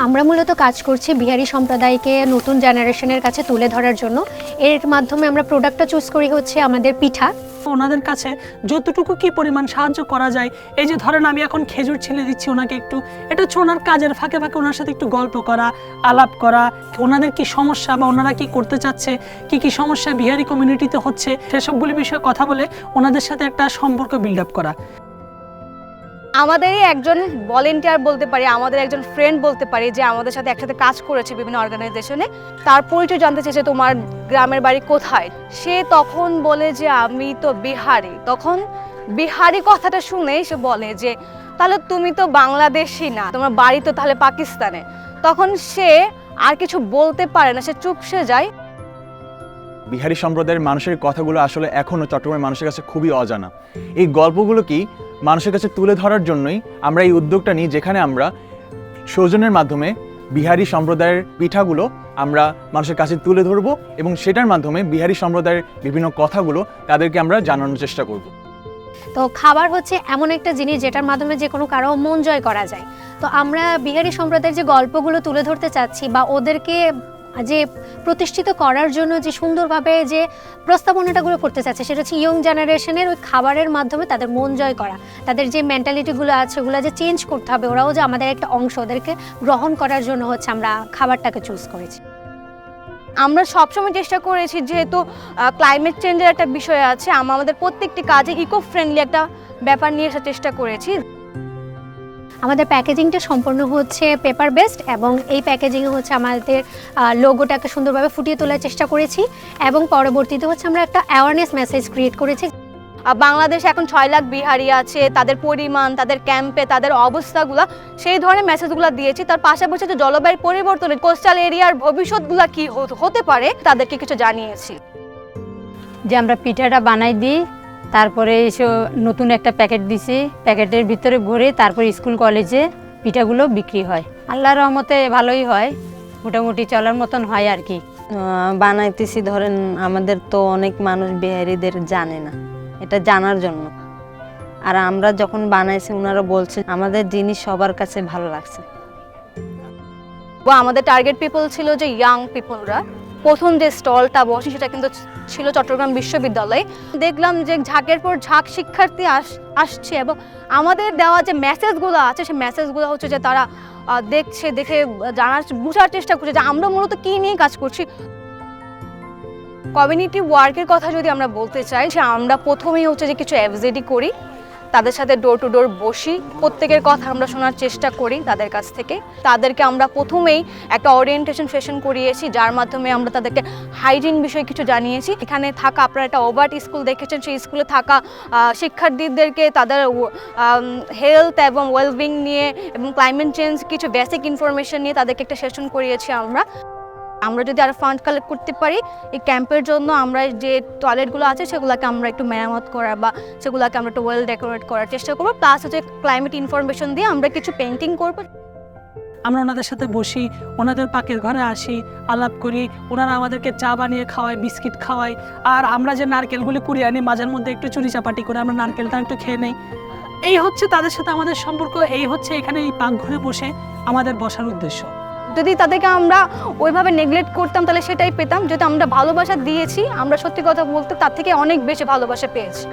আমরা মূলত কাজ করছি বিহারি সম্প্রদায়কে নতুন জেনারেশনের কাছে তুলে ধরার জন্য। এর মাধ্যমে আমরা প্রোডাক্টটা চুজ করি হচ্ছে আমাদের পিঠা। ওনাদের কাছে যতটুকু কি পরিমাণ সাহায্য করা যায়, এই যে ধরেন আমি এখন খেজুর ছেলে দিচ্ছি ওনাকে একটু, এটা হচ্ছে ওনার কাজের ফাঁকে ফাঁকে ওনার সাথে একটু গল্প করা, আলাপ করা, ওনাদের কি সমস্যা বা ওনারা কি করতে চাচ্ছে, কি কি সমস্যা বিহারি কমিউনিটিতে হচ্ছে সেসবগুলি বিষয়ে কথা বলে ওনাদের সাথে একটা সম্পর্ক বিল্ড আপ করা। আমাদেরই একজন ভলেন্টিয়ার বলতে পারি, আমাদের একজন ফ্রেন্ড বলতে পারি যে আমাদের সাথে একসাথে কাজ করেছে বিভিন্ন অর্গানাইজেশনে, তার পরিচয় জানতে চেয়েছে তোমার গ্রামের বাড়ি কোথায়। সে তখন বলে যে আমি তো বিহারি। তখন বিহারি কথাটা শুনে সে বলে যে তাহলে তুমি তো বাংলাদেশি না, তোমার বাড়ি তো তাহলে পাকিস্তানে। তখন সে আর কিছু বলতে পারে না, সে চুপসে যায়। বিহারি সম্প্রদায়ের মানুষের কথাগুলো আসলে এখনও চট্টগ্রামের মানুষের কাছে খুবই অজানা। এই গল্পগুলো কি মানুষের কাছে তুলে ধরার জন্যই আমরা এই উদ্যোগটা নিই, যেখানে আমরা সৌজন্যের মাধ্যমে বিহারি সম্প্রদায়ের পিঠাগুলো আমরা মানুষের কাছে তুলে ধরবো এবং সেটার মাধ্যমে বিহারি সম্প্রদায়ের বিভিন্ন কথাগুলো তাদেরকে আমরা জানানোর চেষ্টা করব। তো খাবার হচ্ছে এমন একটা জিনিস যেটার মাধ্যমে যে কোনো কারো মন জয় করা যায়। তো আমরা বিহারি সম্প্রদায়ের যে গল্পগুলো তুলে ধরতে চাচ্ছি বা ওদেরকে যে প্রতিষ্ঠিত করার জন্য যে সুন্দরভাবে যে প্রস্তাবনাটাগুলো করতে চাচ্ছে, সেটা হচ্ছে ইয়ং জেনারেশনের ওই খাবারের মাধ্যমে তাদের মন জয় করা, তাদের যে মেন্টালিটিগুলো আছে ওগুলো যে চেঞ্জ করতে হবে, ওরাও যে আমাদের একটা অংশ, ওদেরকে গ্রহণ করার জন্য হচ্ছে আমরা খাবারটাকে চুজ করেছি। আমরা সবসময় চেষ্টা করেছি, যেহেতু ক্লাইমেট চেঞ্জের একটা বিষয় আছে, আমাদের প্রত্যেকটি কাজে ইকো ফ্রেন্ডলি একটা ব্যাপার নিয়ে আসার চেষ্টা করেছি। আমাদের প্যাকেজিংটা সম্পূর্ণ হচ্ছে পেপার বেসড এবং এই প্যাকেজিংয়ে হচ্ছে আমাদের লোগোটাকে সুন্দরভাবে ফুটিয়ে তোলার চেষ্টা করেছি এবং পরবর্তীতে হচ্ছে আমরা একটা অ্যাওয়ারনেস মেসেজ ক্রিয়েট করেছি। বাংলাদেশে এখন 6 লাখ বিহারি আছে, তাদের পরিমাণ, তাদের ক্যাম্পে, তাদের অবস্থাগুলো, সেই ধরনের মেসেজগুলো দিয়েছি। তার পাশাপাশি যে জলবায়ু পরিবর্তনের কোস্টাল এরিয়ার ভবিষ্যৎগুলো কি হতে পারে তাদেরকে কিছু জানিয়েছি। যে আমরা পিঠাটা বানাই দিই, তারপরে এসে নতুন একটা প্যাকেট দিছি, প্যাকেটের ভিতরে ভরে তারপরে স্কুল কলেজে পিঠাগুলো বিক্রি হয়। আল্লাহর রহমতে ভালোই হয়, মোটামুটি চলার মতন হয় আর কি। বানাইতেছি, ধরেন আমাদের তো অনেক মানুষ বিহারিদের জানে না, এটা জানার জন্য। আর আমরা যখন বানাইছি ওনারা বলছে আমাদের জিনিস সবার কাছে ভালো লাগছে। আমাদের টার্গেট পিপল ছিল যে ইয়াং পিপলরা। প্রথম যে স্টলটা বসে সেটা কিন্তু ছিল চট্টগ্রাম বিশ্ববিদ্যালয়ে। দেখলাম যে ঝাঁকের পর ঝাঁক শিক্ষার্থী আসছে এবং আমাদের দেওয়া যে মেসেজগুলো আছে সেই মেসেজগুলো হচ্ছে যে তারা দেখছে, দেখে জানার বোঝার চেষ্টা করছে যে আমরা মূলত কী নিয়ে কাজ করছি। কমিউনিটি ওয়ার্কের কথা যদি আমরা বলতে চাই, যে আমরা প্রথমেই হচ্ছে যে কিছু এফজেডি করি, তাদের সাথে ডোর টু ডোর বসি, প্রত্যেকের কথা আমরা শোনার চেষ্টা করি তাদের কাছ থেকে। তাদেরকে আমরা প্রথমেই একটা ওরিয়েন্টেশন সেশন করিয়েছি, যার মাধ্যমে আমরা তাদেরকে হাইজিন বিষয়ে কিছু জানিয়েছি। এখানে থাকা, আপনারা একটা ওভার্ট স্কুল দেখেছেন, সেই স্কুলে থাকা শিক্ষার্থীদেরকে তাদের হেলথ এবং ওয়েলবিং নিয়ে এবং ক্লাইমেট চেঞ্জ কিছু বেসিক ইনফরমেশন নিয়ে তাদেরকে একটা সেশন করিয়েছি। আমরা যদি আরও ফান্ড কালেক্ট করতে পারি এই ক্যাম্পের জন্য, আমরা যে টয়লেটগুলো আছে সেগুলোকে আমরা একটু মেরামত করা বা সেগুলোকে আমরা একটু ওয়েল ডেকোরেট করার চেষ্টা করবো। প্লাস হচ্ছে ক্লাইমেট ইনফরমেশন দিয়ে আমরা কিছু পেন্টিং করবো। আমরা ওনাদের সাথে বসি, ওনাদের পাকের ঘরে আসি, আলাপ করি, ওনারা আমাদেরকে চা বানিয়ে খাওয়ায়, বিস্কিট খাওয়ায়। আর আমরা যে নারকেলগুলি কুড়িয়ে আনি, মাঝের মধ্যে একটু চুরি চাপাটি করে আমরা নারকেলটা একটু খেয়ে নেই। এই হচ্ছে তাদের সাথে আমাদের সম্পর্ক, এই হচ্ছে এখানে এই পাকঘরে বসে আমাদের বসার উদ্দেশ্য। যদি তাদেরকে আমরা ওইভাবে নেগলেক্ট করতাম তাহলে সেটাই পেতাম। যদি আমরা ভালোবাসা দিয়েছি, আমরা সত্যি কথা বলতে তার থেকে অনেক বেশি ভালোবাসা পেয়েছি।